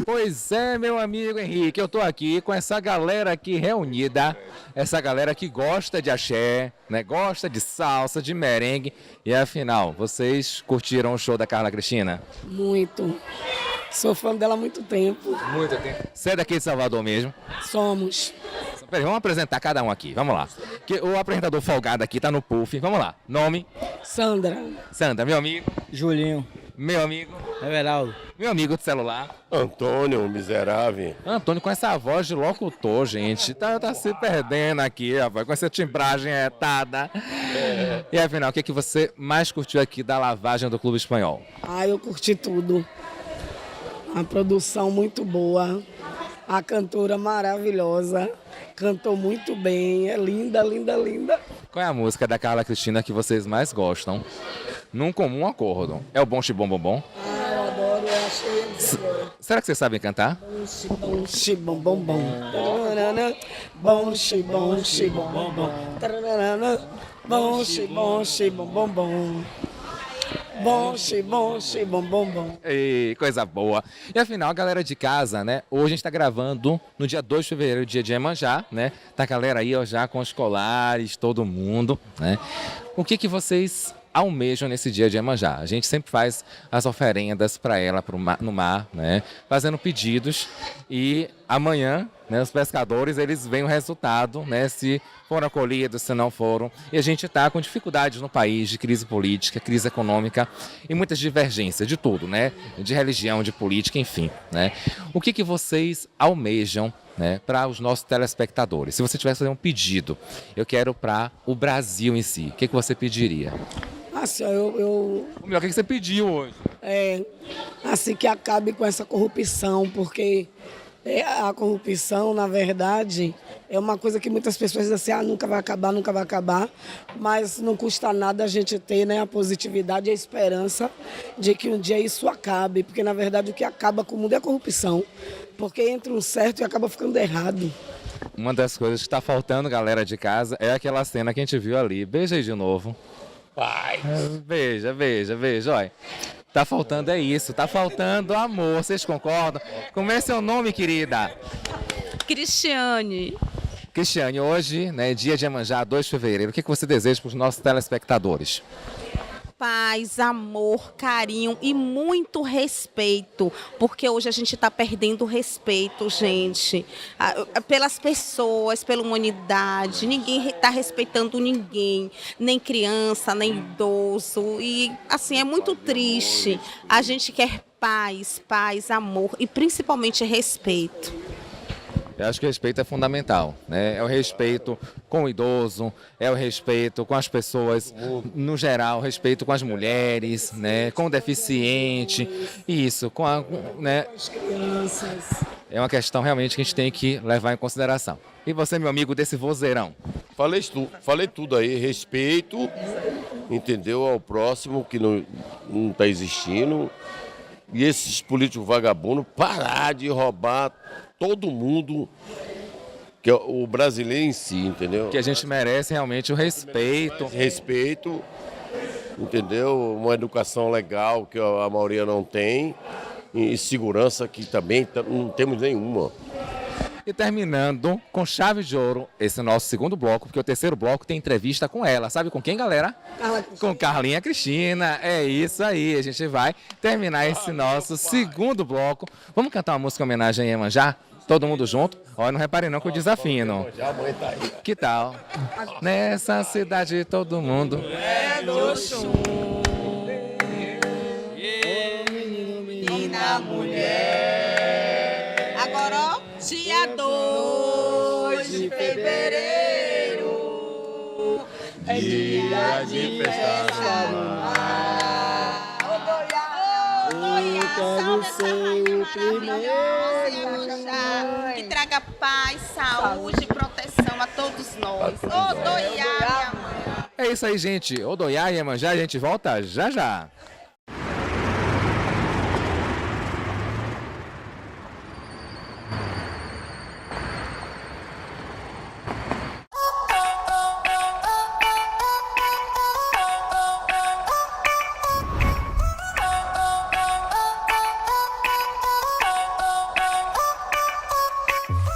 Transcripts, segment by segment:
Pois é, meu amigo Henrique, eu tô aqui com essa galera aqui reunida, essa galera que gosta de axé, né, gosta de salsa, de merengue, e afinal, vocês curtiram o show da Carla Cristina? Muito. Sou fã dela há muito tempo. Muito tempo. Você é daqui de Salvador mesmo? Somos. Peraí, vamos apresentar cada um aqui, vamos lá. Que o apresentador folgado aqui tá no puff, vamos lá. Nome? Sandra. Sandra, meu amigo. Julinho. Meu amigo. Everaldo. Meu amigo de celular. Antônio, miserável. Antônio, com essa voz de locutor, gente, tá se perdendo aqui, rapaz, com essa timbragem retada. E afinal, o que você mais curtiu aqui da lavagem do Clube Espanhol? Eu curti tudo. A produção muito boa, a cantora maravilhosa, cantou muito bem, é linda, linda, linda. Qual é a música da Carla Cristina que vocês mais gostam? Num comum acordo. É o Bom Xibom Bom Bom? Eu adoro, eu achei... Será que vocês sabem cantar? Bom xibom bom bom. Bom xibom xibom bom bom. Bom xibom xibom bom bom. Bom xibom bom bom. Ei, coisa boa. E afinal, a galera de casa, né? Hoje a gente tá gravando no dia 2 de fevereiro, dia de Iemanjá, né? Tá a galera aí, ó, já com os colares, todo mundo, né? O que vocês almejam nesse dia de Iemanjá? A gente sempre faz as oferendas para ela no mar, né? Fazendo pedidos, e amanhã, né, os pescadores, eles veem o resultado, né? Se foram acolhidos, se não foram. E a gente está com dificuldades no país, de crise política, crise econômica e muitas divergências de tudo, né? De religião, de política, enfim, né? O que vocês almejam, né, para os nossos telespectadores? Se você tivesse fazer um pedido, eu quero para o Brasil em si, o que você pediria? Assim, O melhor, o que você pediu hoje? Assim, que acabe com essa corrupção, porque a corrupção, na verdade, é uma coisa que muitas pessoas dizem assim, nunca vai acabar, mas não custa nada a gente ter, né, a positividade e a esperança de que um dia isso acabe, porque na verdade o que acaba com o mundo é a corrupção, porque entra um certo e acaba ficando errado. Uma das coisas que está faltando, galera de casa, é aquela cena que a gente viu ali. Beija aí de novo. Vai. Beija, olha. Tá faltando isso, tá faltando amor, vocês concordam? Como é seu nome, querida? Cristiane. Cristiane, hoje, né, dia de Iemanjá, 2 de fevereiro, o que você deseja para os nossos telespectadores? Paz, amor, carinho e muito respeito, porque hoje a gente está perdendo respeito, gente, pelas pessoas, pela humanidade. Ninguém está respeitando ninguém, nem criança, nem idoso, e assim, é muito triste. A gente quer paz, amor e principalmente respeito. Eu acho que o respeito é fundamental, né? É o respeito com o idoso, é o respeito com as pessoas no geral, o respeito com as mulheres, né? Com o deficiente, isso, né? As crianças. É uma questão realmente que a gente tem que levar em consideração. E você, meu amigo, desse vozeirão? Falei tudo aí, respeito, entendeu, ao próximo que não está existindo. E esses políticos vagabundos parar de roubar todo mundo, que é o brasileiro em si, entendeu? Que a gente merece realmente o respeito. Respeito, entendeu? Uma educação legal que a maioria não tem e segurança que também não temos nenhuma. E terminando com chave de ouro esse nosso segundo bloco, porque o terceiro bloco tem entrevista com ela. Sabe com quem, galera? Com Carlinha Cristina. É isso aí. A gente vai terminar esse nosso segundo bloco. Vamos cantar uma música em homenagem a Iemanjá? Todo mundo junto? Olha, não reparem não que eu desafino. Que tal? Nessa cidade todo mundo é do chum. Menina, mulher. Agora, ó, dia 2 de fevereiro é dia de festa no mar. Quero ser o primeiro que traga paz, saúde e proteção a todos nós. Odoiá, minha mãe. É isso aí, gente. Odoiá e Iemanjá, a gente volta já já.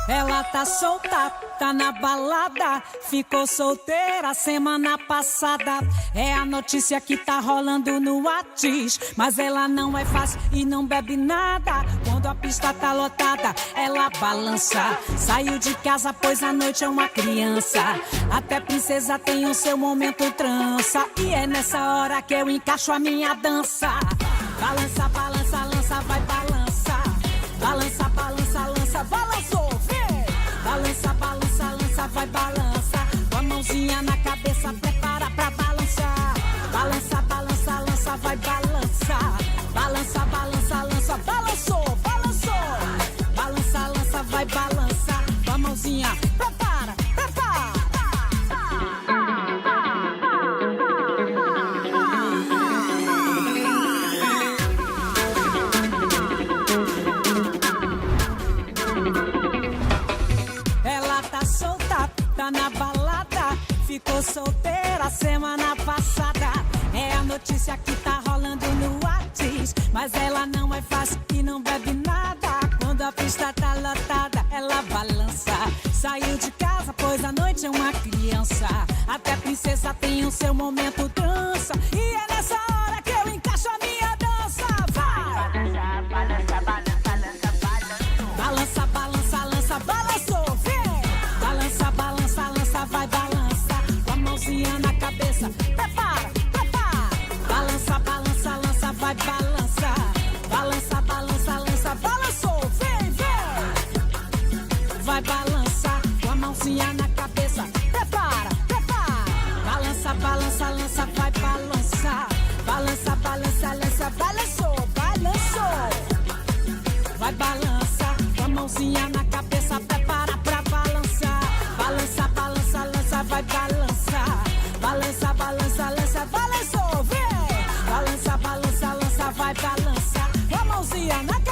Ela tá solta, tá na balada, ficou solteira semana passada. É a notícia que tá rolando no Whats, mas ela não é fácil e não bebe nada. Quando a pista tá lotada, ela balança. Saiu de casa, pois a noite é uma criança. Até princesa tem o seu momento trança. E é nessa hora que eu encaixo a minha dança. Balança, balança, lança, vai balança. Balança, balança, lança, balançou. Balança, balança, lança, vai balança. Com a mãozinha na cabeça, prepara pra balançar. Balança, balança, lança, vai balançar. Balança, balança, lança, balançou, balançou. Balança, lança, vai balançar. Com a mãozinha, prepara, prepara. Tá na balada, ficou solteira semana passada. É a notícia que tá rolando no Whats, mas ela não é fácil e não bebe nada. Quando a pista tá lotada, ela balança. Saiu de casa, pois a noite é uma criança. Até princesa tem o seu momento dança. E é nessa hora que eu encaixo a minha dança. Vai! Balança, balança, balança, balança. Balança, balança, lança, balançou, vem! Balança, balança, lança, vai balança. Com a mãozinha na cabeça, prepara, prepara. Balança, balança, lança, vai balança. Balança, balança, lança, balançou, vem, vem. Vai balança, com a mãozinha na cabeça, prepara, prepara. Balança, balança, lança, vai balançar. Balança, balança, lança, balançou, balançou. Vai balança, com a mãozinha na cabeça, prepara pra balançar. Balança, balança, lança, vai balançar. Balança, balança, lança, balançou, vem. Balança, balança, lança, vai balançar. Com a mãozinha na cabeça.